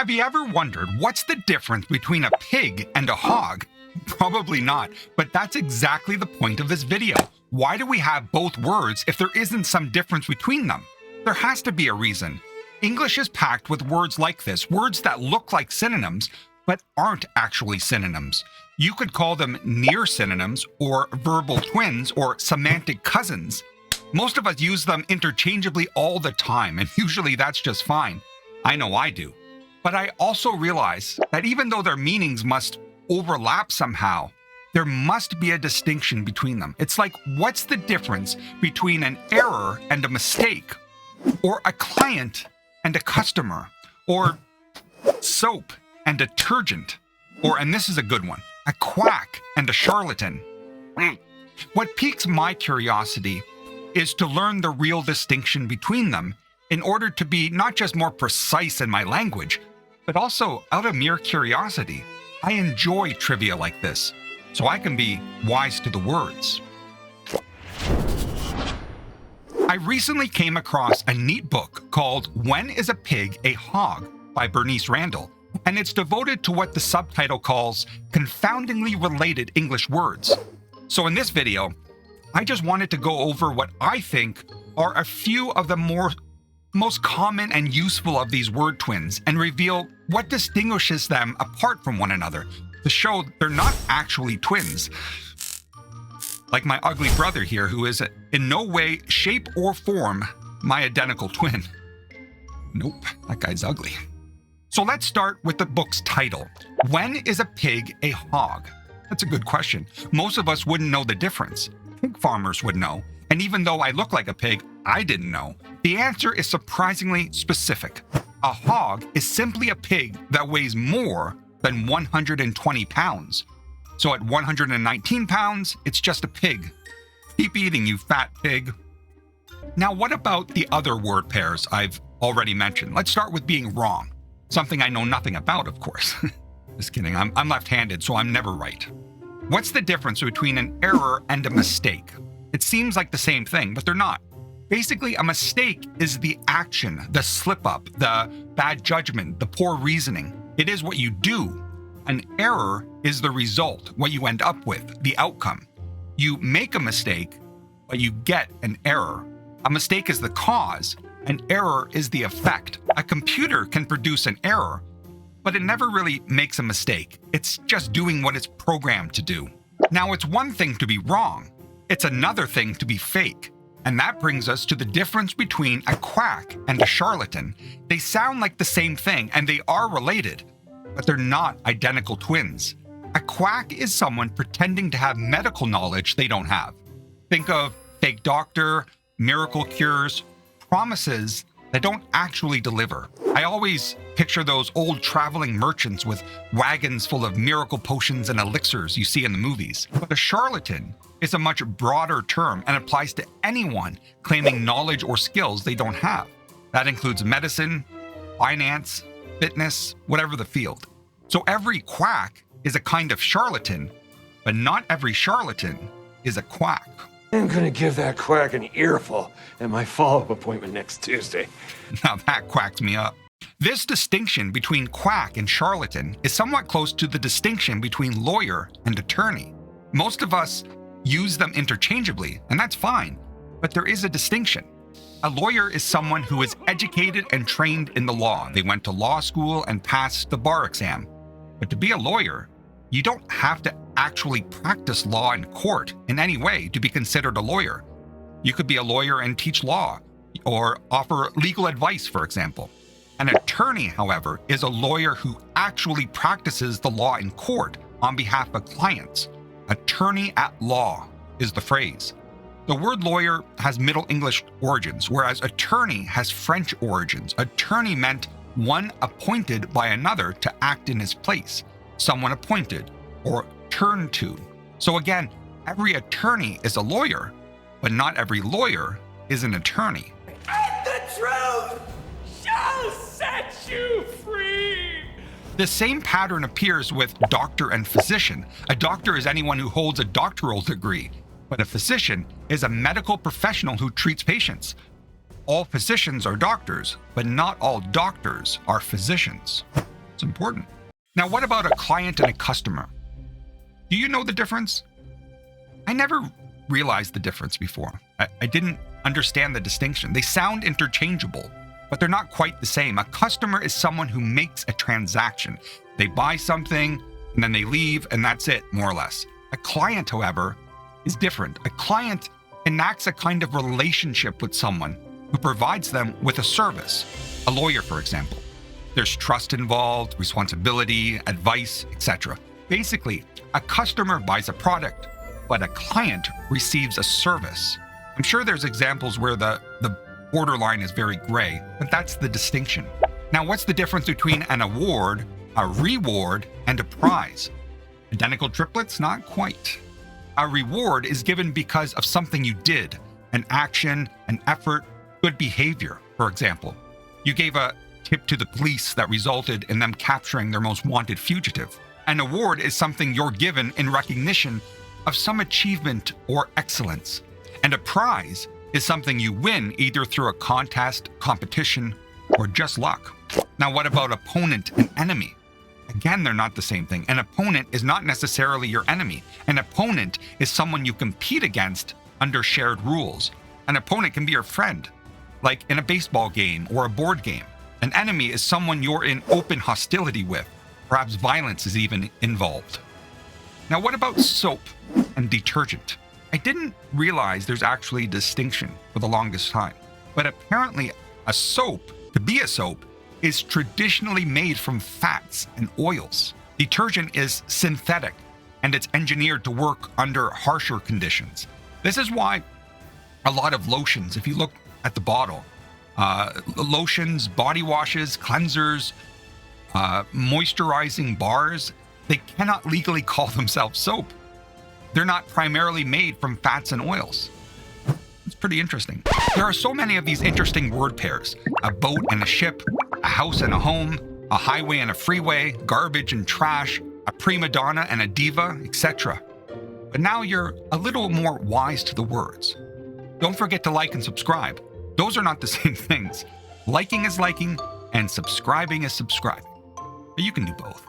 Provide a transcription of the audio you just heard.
Have you ever wondered what's the difference between a pig and a hog? Probably not, but that's exactly the point of this video. Why do we have both words if there isn't some difference between them? There has to be a reason. English is packed with words like this, words that look like synonyms, but aren't actually synonyms. You could call them near synonyms, or verbal twins, or semantic cousins. Most of us use them interchangeably all the time, and usually that's just fine. I know I do. But I also realize that even though their meanings must overlap somehow, there must be a distinction between them. It's like, what's the difference between an error and a mistake? Or a client and a customer? Or soap and detergent? Or, and this is a good one, a quack and a charlatan? What piques my curiosity is to learn the real distinction between them in order to be not just more precise in my language, but also out of mere curiosity. I enjoy trivia like this, so I can be wise to the words. I recently came across a neat book called When is a Pig a Hog by Bernice Randall, and it's devoted to what the subtitle calls confoundingly related English words. So in this video, I just wanted to go over what I think are a few of the most common and useful of these word twins and reveal what distinguishes them apart from one another to show they're not actually twins. Like my ugly brother here, who is in no way, shape, or form my identical twin. Nope, that guy's ugly. So let's start with the book's title. When is a pig a hog? That's a good question. Most of us wouldn't know the difference. Pig farmers would know. And even though I look like a pig, I didn't know. The answer is surprisingly specific. A hog is simply a pig that weighs more than 120 pounds. So at 119 pounds, it's just a pig. Keep eating, you fat pig. Now, what about the other word pairs I've already mentioned? Let's start with being wrong. Something I know nothing about, of course. Just kidding, I'm left-handed, so I'm never right. What's the difference between an error and a mistake? It seems like the same thing, but they're not. Basically, a mistake is the action, the slip-up, the bad judgment, the poor reasoning. It is what you do. An error is the result, what you end up with, the outcome. You make a mistake, but you get an error. A mistake is the cause, an error is the effect. A computer can produce an error, but it never really makes a mistake. It's just doing what it's programmed to do. Now, it's one thing to be wrong. It's another thing to be fake. And that brings us to the difference between a quack and a charlatan. They sound like the same thing, and they are related, but they're not identical twins. A quack is someone pretending to have medical knowledge they don't have. Think of fake doctor, miracle cures, promises that don't actually deliver. I always picture those old traveling merchants with wagons full of miracle potions and elixirs you see in the movies. But a charlatan is a much broader term and applies to anyone claiming knowledge or skills they don't have. That includes medicine, finance, fitness, whatever the field. So every quack is a kind of charlatan, but not every charlatan is a quack. I'm gonna give that quack an earful at my follow-up appointment next Tuesday. Now that quacks me up. This distinction between quack and charlatan is somewhat close to the distinction between lawyer and attorney. Most of us use them interchangeably, and that's fine, but there is a distinction. A lawyer is someone who is educated and trained in the law. They went to law school and passed the bar exam. But to be a lawyer, you don't have to actually practice law in court in any way to be considered a lawyer. You could be a lawyer and teach law, or offer legal advice, for example. An attorney, however, is a lawyer who actually practices the law in court on behalf of clients. Attorney at law is the phrase. The word lawyer has Middle English origins, whereas attorney has French origins. Attorney meant one appointed by another to act in his place, someone appointed or turned to. So again, every attorney is a lawyer, but not every lawyer is an attorney. And the truth shall set you free. The same pattern appears with doctor and physician. A doctor is anyone who holds a doctoral degree, but a physician is a medical professional who treats patients. All physicians are doctors, but not all doctors are physicians. It's important. Now, what about a client and a customer? Do you know the difference? I never realized the difference before. I didn't understand the distinction. They sound interchangeable, but they're not quite the same. A customer is someone who makes a transaction. They buy something and then they leave, and that's it, more or less. A client, however, is different. A client enacts a kind of relationship with someone who provides them with a service. A lawyer, for example. There's trust involved, responsibility, advice, etc. Basically, a customer buys a product, but a client receives a service. I'm sure there's examples where the borderline is very gray, but that's the distinction. Now, what's the difference between an award, a reward, and a prize? Identical triplets? Not quite. A reward is given because of something you did, an action, an effort, good behavior, for example. You gave a tip to the police that resulted in them capturing their most wanted fugitive. An award is something you're given in recognition of some achievement or excellence. And a prize is something you win either through a contest, competition, or just luck. Now, what about opponent and enemy? Again, they're not the same thing. An opponent is not necessarily your enemy. An opponent is someone you compete against under shared rules. An opponent can be your friend, like in a baseball game or a board game. An enemy is someone you're in open hostility with. Perhaps violence is even involved. Now, what about soap and detergent? I didn't realize there's actually a distinction for the longest time. But apparently, a soap, to be a soap, is traditionally made from fats and oils. Detergent is synthetic, and it's engineered to work under harsher conditions. This is why a lot of lotions, if you look at the bottle, lotions, body washes, cleansers, moisturizing bars, they cannot legally call themselves soap. They're not primarily made from fats and oils. It's pretty interesting. There are so many of these interesting word pairs: a boat and a ship, a house and a home, a highway and a freeway, garbage and trash, a prima donna and a diva, etc. But now you're a little more wise to the words. Don't forget to like and subscribe. Those are not the same things. Liking is liking, and subscribing is subscribing. But you can do both.